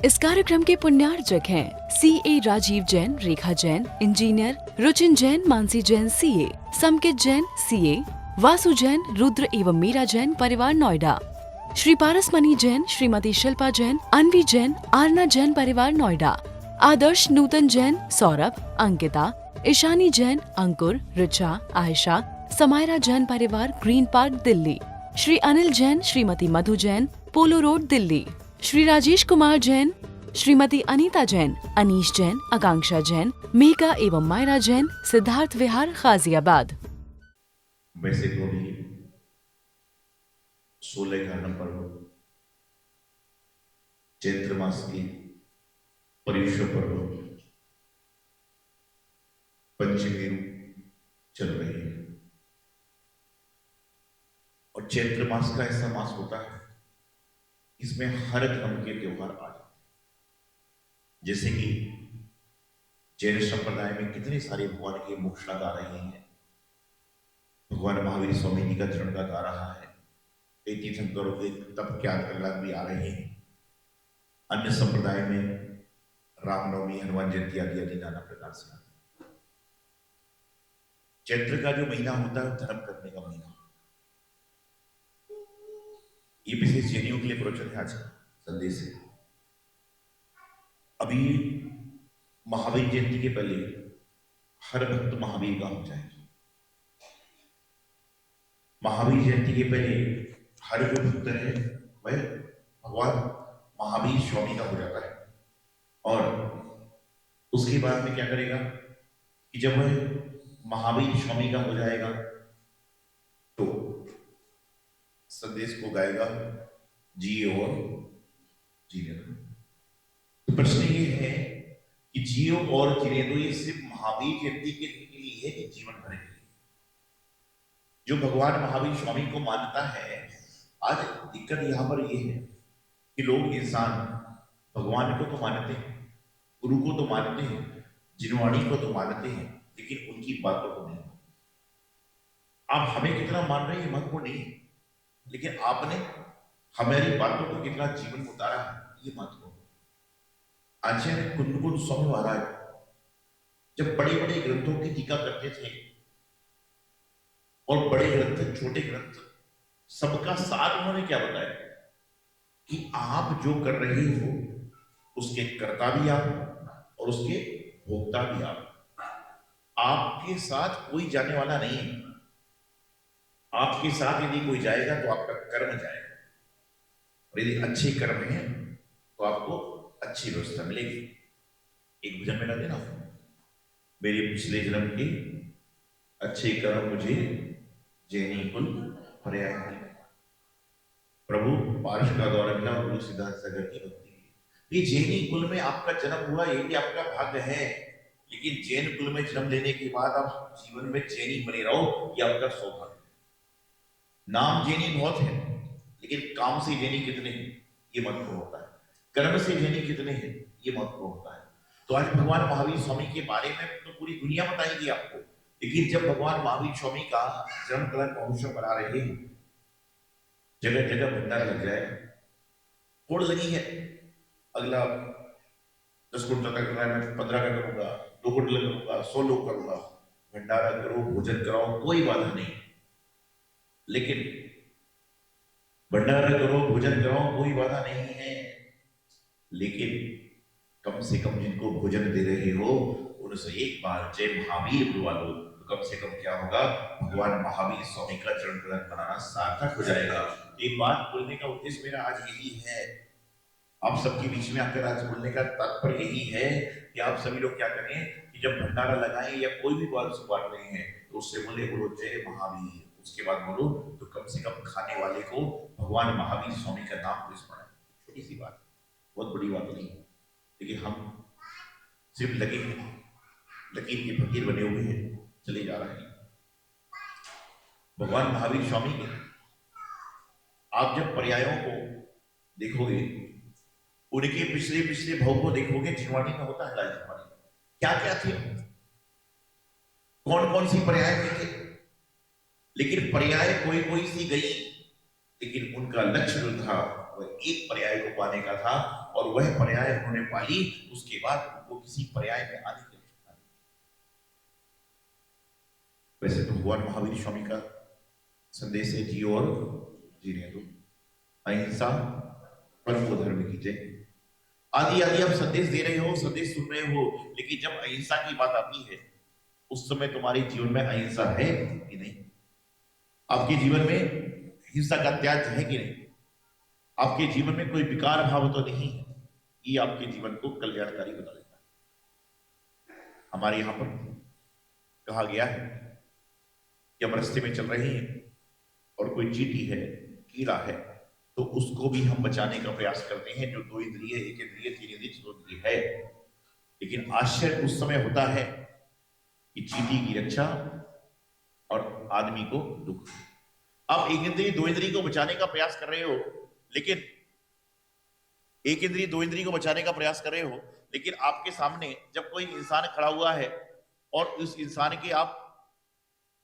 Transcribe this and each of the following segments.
इस कार्यक्रम के पुण्यार्चक हैं CA Rajiv Jain, Rekha Jain engineer, Ruchin Jain, Mansi Jain CA, Samkit Jain CA, Vasu Jain, Rudra एवं मीरा जैन परिवार नोएडा, श्री पारसमणि जैन, श्रीमती शिल्पा जैन, अनवी जैन, आरना जैन परिवार नोएडा, आदर्श नूतन जैन, सौरभ, अंकिता, ईशानी जैन, अंकुर, रिचा, आयशा, समायरा जैन परिवार ग्रीन पार्क दिल्ली, श्री अनिल जैन, श्रीमती मधु जैन, पोलो रोड दिल्ली, श्री राजेश कुमार जैन, श्रीमती अनीता जैन, अनीश जैन, आकांक्षा जैन, मेघा एवं मायरा जैन, सिद्धार्थ विहार गाजियाबाद। वैसे तो भी 16 का नंबर चैत्र मास की पर्युष पर्व पंचमी चल रही है और चैत्र मास का ऐसा मास होता है इसमें हर धर्म के त्योहार आ जाते हैं। जैसे कि जैन संप्रदाय में कितने सारे भगवान के मोक्षणा गा रहे हैं, भगवान महावीर स्वामी जी का चरण का गा रहा है, कई तीर्थंकरों के तप के अलग भी आ रहे हैं। अन्य संप्रदाय में रामनवमी, हनुमान जयंती आदि आदि नाना प्रकार से आते हैं। चैत्र का जो महीना होता है धर्म करने का महीना, ये विशेष जैनियों के लिए प्रवचन है आज का संदेश है। अभी महावीर जयंती के पहले हर भक्त महावीर का हो जाएगा। महावीर जयंती के पहले हर जो भक्त है वह भगवान महावीर स्वामी का हो जाता है और उसके बाद में क्या करेगा कि जब वह महावीर स्वामी का हो जाएगा तो संदेश को गाएगा जिए और जीने दो। तो प्रश्न ये है कि जियो और जीने दो ये सिर्फ महावीर जयंती के लिए है कि जीवन भर के लिए? जो भगवान महावीर स्वामी को मानता है, आज दिक्कत यहां पर यह है कि लोग इंसान भगवान को तो मानते हैं, गुरु को तो मानते हैं, जिनवाणी को तो मानते हैं, लेकिन उनकी बातों को नहीं। आप हमें कितना मान रहे हैं महत्वपूर्ण नहीं है, लेकिन आपने हमारी बातों को कितना जीवन में उतारा है ये महत्वपूर्ण। आचार्य कुंदकुंद स्वामी महाराज जब बड़े बड़े ग्रंथों की टीका करते थे और बड़े ग्रंथ छोटे ग्रंथ सबका सार उन्होंने क्या बताया कि आप जो कर रहे हो उसके कर्ता भी आप और उसके भोक्ता भी आप। आपके साथ कोई जाने वाला नहीं है। आपके साथ यदि कोई जाएगा तो आपका कर्म जाएगा और यदि अच्छे कर्म है तो आपको अच्छी व्यवस्था मिलेगी। एक भजन में ना देना, मेरे पिछले जन्म के अच्छे कर्म मुझे जैनी कुल पर्याय मिले। प्रभु पार्श का गौरव मिला, गुरु सिद्धार्थ सागर की भक्ति। ये जैनी कुल में आपका जन्म हुआ ये भी आपका भाग्य है, लेकिन जैन कुल में जन्म लेने के बाद आप जीवन में जैनी बने रहो ये आपका सौभाग्य। नाम जैनी बहुत है लेकिन काम से जैनी कितने हैं ये महत्वपूर्ण होता है, कर्म से जैनी कितने हैं ये महत्वपूर्ण होता है। तो आज भगवान महावीर स्वामी के बारे में तो पूरी दुनिया बताएगी आपको, लेकिन जब भगवान महावीर स्वामी का जन्म कला महोत्सव बना रहे हैं, जगह जगह भंडारा लग जाए, होड़ लगी है, अगला 10 कुंटल का कर रहा है, मैं 15 का करूंगा, 2 कुंटल करूंगा, 100 लोग करूंगा, भंडारा करो, भोजन कराओ, कोई बाधा नहीं। लेकिन भंडारा करो, भोजन कराओ, कोई बाधा नहीं है, लेकिन कम से कम जिनको भोजन दे रहे हो उनसे एक बार जय महावीर बुलवा लो, तो कम से कम क्या होगा, भगवान महावीर स्वामी का चरण कलश बनाना सार्थक हो जाएगा। एक बात बोलने का उद्देश्य मेरा आज यही है, आप सबके बीच में आकर आज बोलने का तात्पर्य यही है कि आप सभी लोग क्या करें कि जब भंडारा लगाएं या कोई भी बात से बांट रहे हैं तो उससे बोले बोलो जय महावीर, उसके बाद बोलो तो कम से कम खाने वाले को भगवान महावीर स्वामी का नाम को स्मरण। छोटी सी बात, बहुत बड़ी बात नहीं, लेकिन हम सिर्फ लगे लकीर के फकीर बने हुए हैं, चले जा रहे हैं। भगवान महावीर स्वामी के आप जब पर्यायों को देखोगे, उनके पिछले पिछले भाव को देखोगे, जिनवाणी में होता है लाल जिनवाणी, क्या क्या थे, कौन कौन सी पर्याय थे, लेकिन पर्याय कोई कोई सी गई, लेकिन उनका लक्ष्य जो था वह एक पर्याय को पाने का था और वह पर्याय उन्होंने पाली, उसके बाद वो किसी पर्याय में आने की आवश्यकता नहीं। वैसे तो भगवान महावीर स्वामी का संदेश है, जियो और जीने दो, अहिंसा परमो धर्म की जय। आदि आदि आप संदेश दे रहे हो, संदेश सुन रहे हो, लेकिन जब अहिंसा की बात आती है उस समय तुम्हारे जीवन में अहिंसा है कि नहीं? आपके जीवन में हिंसा का त्याग है कि नहीं? आपके जीवन में कोई विकार भाव तो नहीं है? ये आपके जीवन को कल्याणकारी बना देता है। हमारे यहां पर कहा गया है कि हम रास्ते में चल रहे हैं और कोई चींटी है, कीड़ा है, तो उसको भी हम बचाने का प्रयास करते हैं, जो 2 इंद्रिय, 1 इंद्रिय, 3 इंद्रिय, 4 इंद्रिय है। लेकिन आश्चर्य उस समय होता है कि चींटी की रक्षा और आदमी को दुख। आप 1 इंद्रिय 2 इंद्रिय को बचाने का प्रयास कर रहे हो, लेकिन 1 इंद्रिय 2 इंद्रिय को बचाने का प्रयास कर रहे हो, लेकिन आपके सामने जब कोई इंसान खड़ा हुआ है और उस इंसान के आप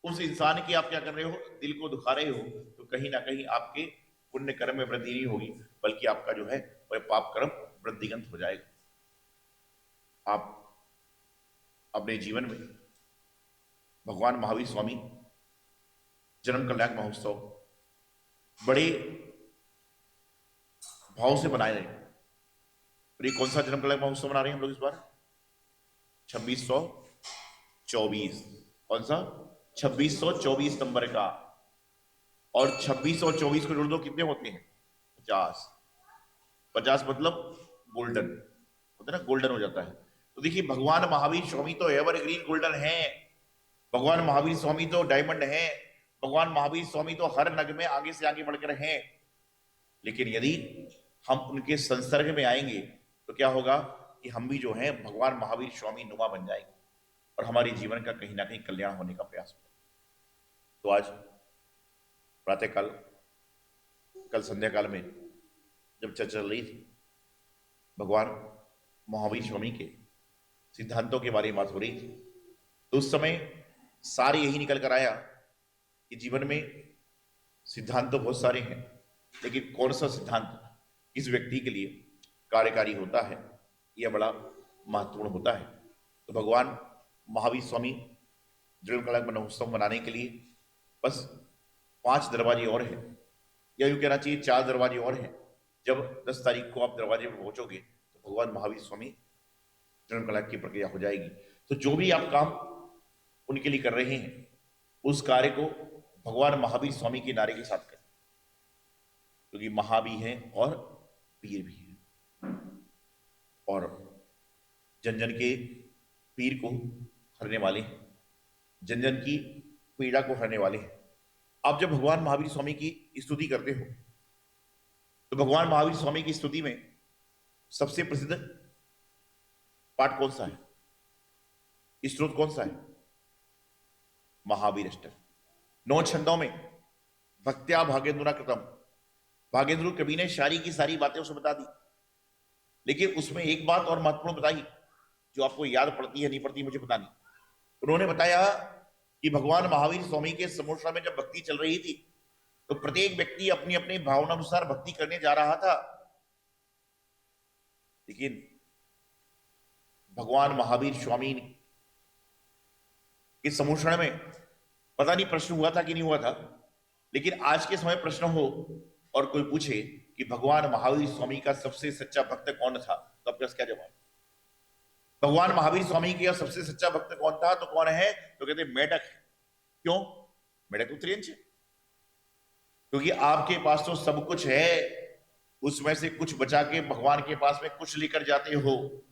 क्या कर रहे हो, दिल को दुखा रहे हो, तो कहीं ना कहीं आपके पुण्य कर्म में वृद्धि नहीं होगी, बल्कि आपका जो है वह पाप कर्म वृद्धिगंत हो जाएगा। आप अपने जीवन में भगवान महावीर स्वामी जन्म कल्याण महोत्सव बड़े भाव से मनाए रहे। और ये कौन सा जन्म कल्याण महोत्सव मना रहे हैं हम लोग इस बार? 2624। कौन सा? 2624 नंबर का। और 26 और 24 को जोड़ दो, कितने होते हैं? 50। 50 मतलब गोल्डन होता है ना, गोल्डन हो जाता है। तो देखिए, भगवान महावीर स्वामी तो एवरग्रीन गोल्डन है, भगवान महावीर स्वामी तो डायमंड है, भगवान महावीर स्वामी तो हर नग में आगे से आगे बढ़कर हैं। लेकिन यदि हम उनके संसर्ग में आएंगे तो क्या होगा कि हम भी जो है भगवान महावीर स्वामी नुमा बन जाएंगे और हमारे जीवन का कहीं ना कहीं कल्याण होने का प्रयास होगा। तो आज प्रातःकाल, कल संध्या काल में जब चर्चा चल रही थी, भगवान महावीर स्वामी के सिद्धांतों के बारे में बात हो रही थी, तो उस समय सारे यही निकल कर आया कि जीवन में सिद्धांत तो बहुत सारे हैं, लेकिन कौन सा सिद्धांत इस व्यक्ति के लिए कार्यकारी होता है, यह बड़ा महत्वपूर्ण होता है। तो भगवान महावीर स्वामी जन्म कल्याण महोत्सव मनाने के लिए बस 5 दरवाजे और हैं, या यूं कहना चाहिए 4 दरवाजे और हैं। जब 10 तारीख को आप दरवाजे पर पहुंचोगे तो भगवान महावीर स्वामी जन्म कल्याण की प्रक्रिया हो जाएगी। तो जो भी आप काम उनके लिए कर रहे हैं, उस कार्य को भगवान महावीर स्वामी के नारे के साथ करें, क्योंकि महा भी हैं और वीर भी हैं, और जन जन के पीर को हरने वाले हैं, जन जन की पीड़ा को हरने वाले हैं। आप जब भगवान महावीर स्वामी की स्तुति करते हो तो भगवान महावीर स्वामी की स्तुति में सबसे प्रसिद्ध पाठ कौन सा है, स्त्रोत कौन सा है? महावीर अष्टक। 9 छंदों में भक्त्या भागेंद्रुना कृतम, भागेंद्र कवि ने सारी की सारी बातें उसे बता दी, लेकिन उसमें एक बात और महत्वपूर्ण बताई जो आपको याद पड़ती है नहीं पड़ती मुझे पता नहीं। उन्होंने बताया कि भगवान महावीर स्वामी के समोसा में जब भक्ति चल रही थी तो प्रत्येक व्यक्ति अपनी अपनी भावना अनुसार भक्ति करने जा रहा था, लेकिन भगवान महावीर स्वामी के समोषण में पता नहीं प्रश्न हुआ था कि नहीं हुआ था, लेकिन आज के समय प्रश्न हो और कोई पूछे कि भगवान महावीर स्वामी का सबसे सच्चा भक्त कौन था, तो आपके पास क्या जवाब? भगवान महावीर स्वामी का सबसे सच्चा भक्त कौन था, तो कौन है? तो कहते मेढक। क्यों? मेढक तो त्रियंच है, क्योंकि आपके पास तो सब कुछ है, उसमें से कुछ बचा के भगवान के पास में कुछ लेकर जाते हो,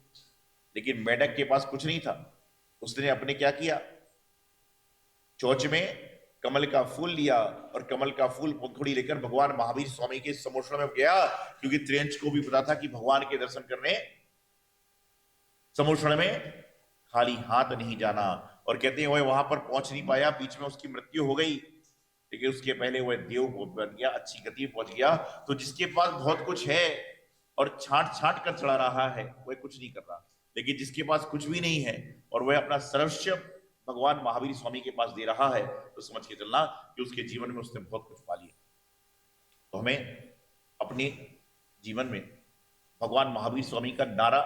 लेकिन मेढक के पास कुछ नहीं था। उसने अपने क्या किया? चोंच में कमल का फूल लिया और कमल का फूल पंखुड़ी लेकर भगवान महावीर स्वामी के समोषण में गया, क्योंकि त्रियंच को भी पता था कि भगवान के दर्शन करने समोषण में खाली हाथ नहीं जाना। और कहते हैं वह वहां पर पहुंच नहीं पाया, बीच में उसकी मृत्यु हो गई, लेकिन उसके पहले वह देव बन गया, अच्छी गति पहुंच गया। तो जिसके पास बहुत कुछ है और छांट छांट कर चढ़ा रहा है वह कुछ नहीं कर रहा, लेकिन जिसके पास कुछ भी नहीं है और वह अपना सर्वस्व भगवान महावीर स्वामी के पास दे रहा है, तो समझ के चलना कि उसके जीवन में उसने बहुत कुछ पा लिया। तो हमें अपने जीवन में भगवान महावीर स्वामी का नारा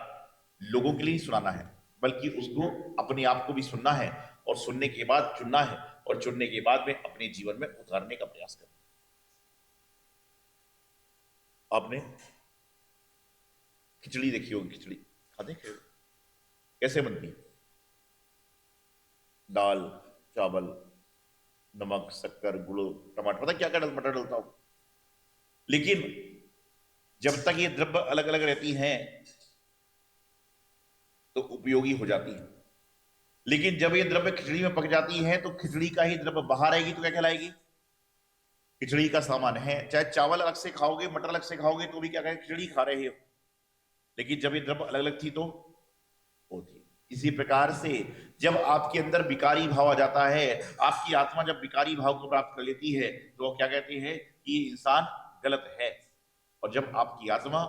लोगों के लिए ही सुनाना है, बल्कि उसको अपने आप को भी सुनना है और सुनने के बाद चुनना है और चुनने के बाद में अपने जीवन में उतारने का प्रयास करना। आपने खिचड़ी देखी होगी, खिचड़ी खाते कैसे बनती है? दाल, चावल, नमक, शक्कर, गुड़, टमाटर, पता क्या क्या मटर डलता हो। लेकिन जब तक ये द्रव्य अलग अलग रहती हैं तो उपयोगी हो जाती है, लेकिन जब ये द्रव्य खिचड़ी में पक जाती है तो खिचड़ी का ही द्रव्य बाहर आएगी तो क्या कहलाएगी? खिचड़ी का सामान है। चाहे चावल अलग से खाओगे, मटर अलग से खाओगे तो भी क्या कहें? खिचड़ी खा रहे हो। लेकिन जब ये द्रव्य अलग अलग थी तो होती। इसी प्रकार से जब आपके अंदर विकारी भाव आ जाता है, आपकी आत्मा जब विकारी भाव को प्राप्त कर लेती है तो क्या कहते हैं कि इंसान गलत है। और जब आपकी आत्मा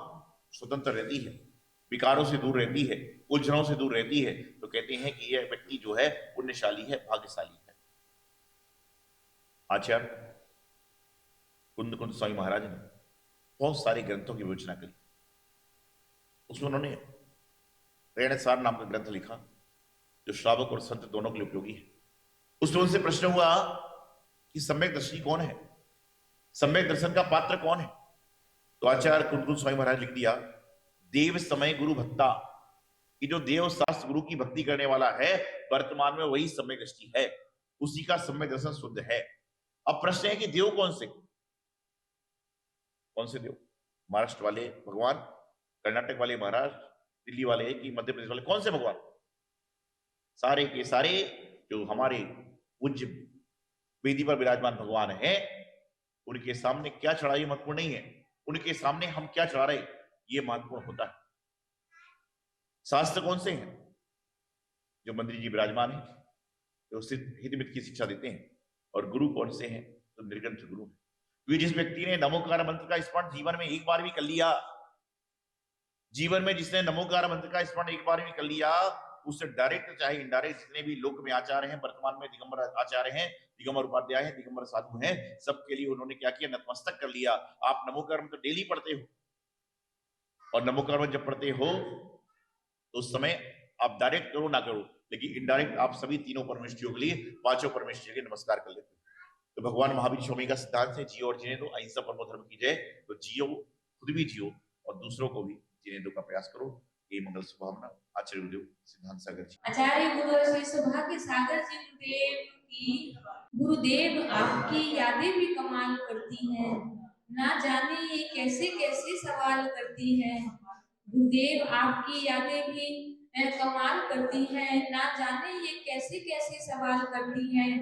स्वतंत्र रहती है, विकारों से दूर रहती है, उलझनों से दूर रहती है, तो कहते हैं कि यह व्यक्ति जो है पुण्यशाली है, भाग्यशाली है। आचार्य कुंद कुंद स्वामी महाराज ने बहुत सारे ग्रंथों की विवेचना करी। उसमें उन्होंने प्रेरणसार नाम का ग्रंथ लिखा जो श्रावक और संत दोनों के लिए उपयोगी है। उसमें उनसे प्रश्न हुआ कि सम्यक दर्शी कौन है, सम्यक दर्शन का पात्र कौन है? तो आचार्य कुंद कुंद स्वामी महाराज लिख दिया, देव समय गुरु भक्ता, कि जो देव शास्त्र गुरु की भक्ति करने वाला है वर्तमान में वही सम्यक दृष्टि है, उसी का सम्यक दर्शन शुद्ध है। अब प्रश्न है कि देव कौन से? कौन से देव? महाराष्ट्र वाले भगवान, कर्नाटक वाले महाराज, दिल्ली वाले कि मध्य प्रदेश वाले? कौन से भगवान? सारे के सारे जो हमारे पूज्य वेदी पर विराजमान भगवान है, उनके सामने क्या चढ़ाई महत्वपूर्ण नहीं है, उनके सामने हम क्या चढ़ा रहे ये महत्वपूर्ण होता है। शास्त्र कौन से हैं? जो मंत्री जी विराजमान है, जो हितमित की शिक्षा देते हैं। और गुरु कौन से हैं? तो निर्ग्रंथ गुरु है। जिस व्यक्ति ने नमोकार मंत्र का स्मरण जीवन में एक बार भी कर लिया, जीवन में जिसने नमोकार मंत्र का स्मरण एक बार भी कर लिया, उससे डायरेक्ट चाहे इनडायरेक्ट जितने भी लोक में आचार्य हैं, वर्तमान में दिगंबर आचार्य हैं, दिगंबर उपाध्याय हैं, दिगंबर साधु हैं, सबके लिए उन्होंने क्या किया? नतमस्तक कर लिया। आप नमोकार मंत्र डेली पढ़ते हो, और नमोकार मंत्र जब पढ़ते हो तो उस समय आप डायरेक्ट करो ना करो, लेकिन इनडायरेक्ट आप सभी तीनों परमेश्वरियों के लिए, पांचों परमेश्वरियों के नमस्कार कर लेते हो। तो भगवान महावीर स्वामी का सिद्धांत है, जियो और जीने दो, अहिंसा परमो धर्म की जय। तो जियो, खुद भी जियो और दूसरों को भी जीने दो का प्रयास करो। ये मंगल शुभकामना। आचार्य गुरुदेव सिद्धांत सागर जी। आचार्य गुरु श्री सौभाग्य सागर जी गुरुदेव की। गुरुदेव आपकी यादें भी कमाल करती हैं, ना जाने ये कैसे कैसे सवाल करती हैं। गुरुदेव आपकी यादें भी कमाल करती हैं, ना जाने ये कैसे कैसे सवाल करती हैं।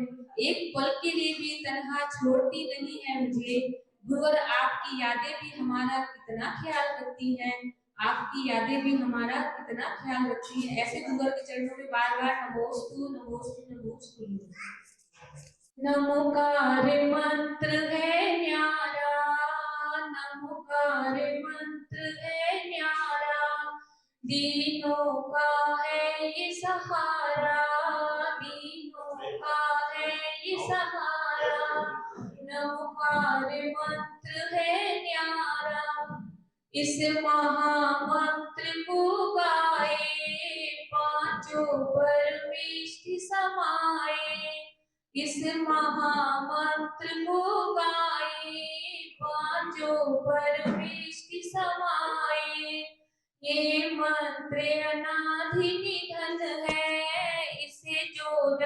एक पल के लिए भी तन्हा छोड़ती नहीं है मुझे। गुरुवर आपकी यादें भी हमारा कितना ख्याल रखती हैं, आपकी यादें भी हमारा कितना ख्याल रखती है। ऐसे गुरुवर के चरणों में बार बार नमोस्तु नमोस्तु नमोस्तु। नमोकार मंत्र है न्यारा, नमोकार मंत्र है न्यारा, दीनों का है ये सहारा, दीनों का है ये सहारा। नमोकार मंत्र है न्यारा, इस महामंत्र को गाए पांचों परमेष्टि समाए। इस महामंत्र को गाए पांचों परमेष्टि समाए। ये मंत्र अनादि निधन है, इसे जो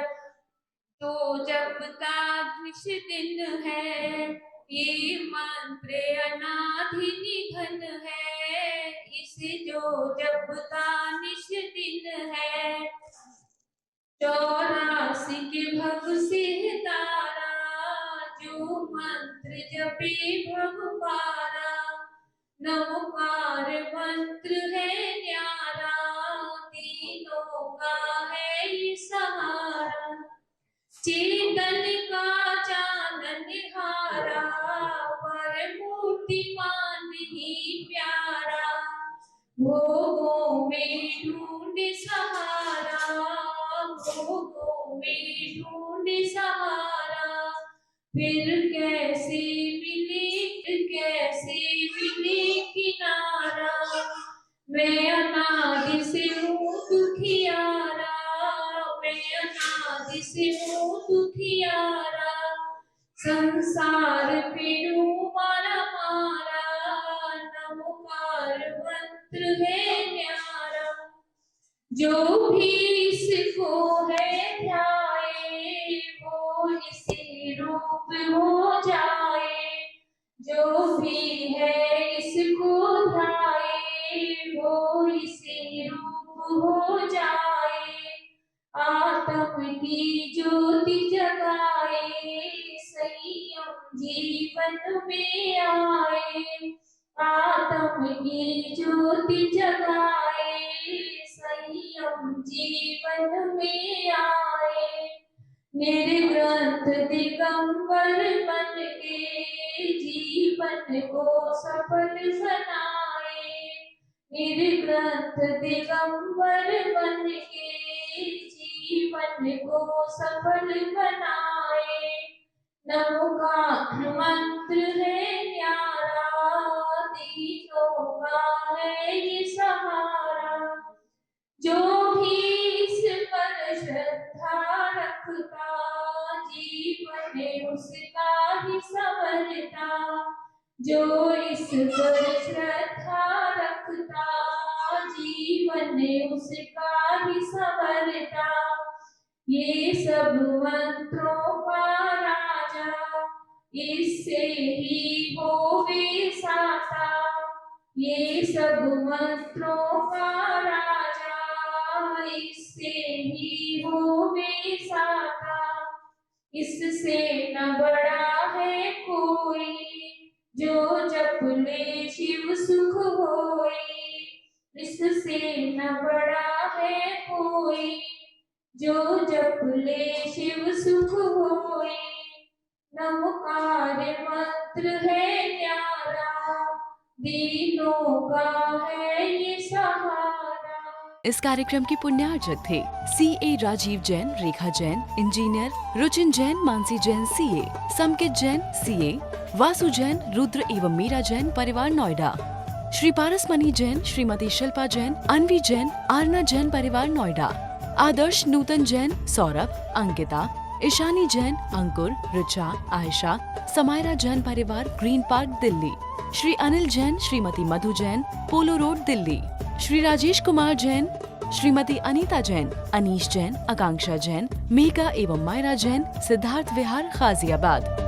जपता निश दिन है। ये मंत्र अनादि निधन है, इसे जो जपता निश दिन है। 84 के भव से तारा, जो मंत्र जपे भव पारा। नमोकार मंत्र है न्यारा, तीनों का है ये सहारा। चेतन का चांदन हारा, पर मूर्तिमान ही प्यारा। भोगों में ढूंढ सहारा, भोगों में ढूंढ सहारा। फिर कैसे मिले, कैसे मिले किनारा। मैं अनादि से हूँ दुखियारा, मैं अनादि से हूँ दुखियारा, संसार फिरूं मारा मारा, नमोकार मंत्र है न्यारा। जो भी इसको है ध्याए, वो इसी रूप हो जाए। जो भी है इसको ध्याए, वो इसी रूप हो जाए। आत्म की ज्योति जगाए, संयम जीवन में आए। आत्म की ज्योति जगाए, संयम जीवन में आए। निर्ग्रंथ दिगंबर बन के जीवन को सफल बनाए। निर्ग्रंथ दिगंबर बन के जीवन को सफल बनाए। नमो का मंत्र है न्यारा, दीनों का है ये सहारा। जो भी इस पर श्रद्धा रखता, जीवन उसका ही संवरता। जो इस पर श्रद्धा रखता, जीवन उसका ही संवरता। ये सब मंत्रों का राजा, इससे ही होवे साता। ये सब मंत्रों का राजा, इससे ही होवे साता। इससे न बड़ा है कोई, जो जप ले शिव सुख होई। इससे न बड़ा है कोई, जो जप ले शिव सुख होई। नमोकार मंत्र है न्यारा, दीनों का है ये सहारा। इस कार्यक्रम के पुण्यार्चक थे CA Rajiv Jain, Rekha Jain engineer, Ruchin Jain, Mansi Jain CA, Samkit Jain CA, Vasu Jain, Rudra एवं मीरा जैन परिवार नोएडा, श्री पारसमणि जैन, श्रीमती शिल्पा जैन, अनवी जैन, आरना जैन परिवार नोएडा, आदर्श नूतन जैन, सौरभ, अंकिता, ईशानी जैन, अंकुर, ऋचा, आयशा, समायरा जैन परिवार ग्रीन पार्क दिल्ली, श्री अनिल जैन, श्रीमती मधु जैन, पोलो रोड दिल्ली, श्री राजेश कुमार जैन, श्रीमती अनीता जैन, अनीश जैन, आकांक्षा जैन, मेघा एवं मायरा जैन, सिद्धार्थ विहार गाजियाबाद।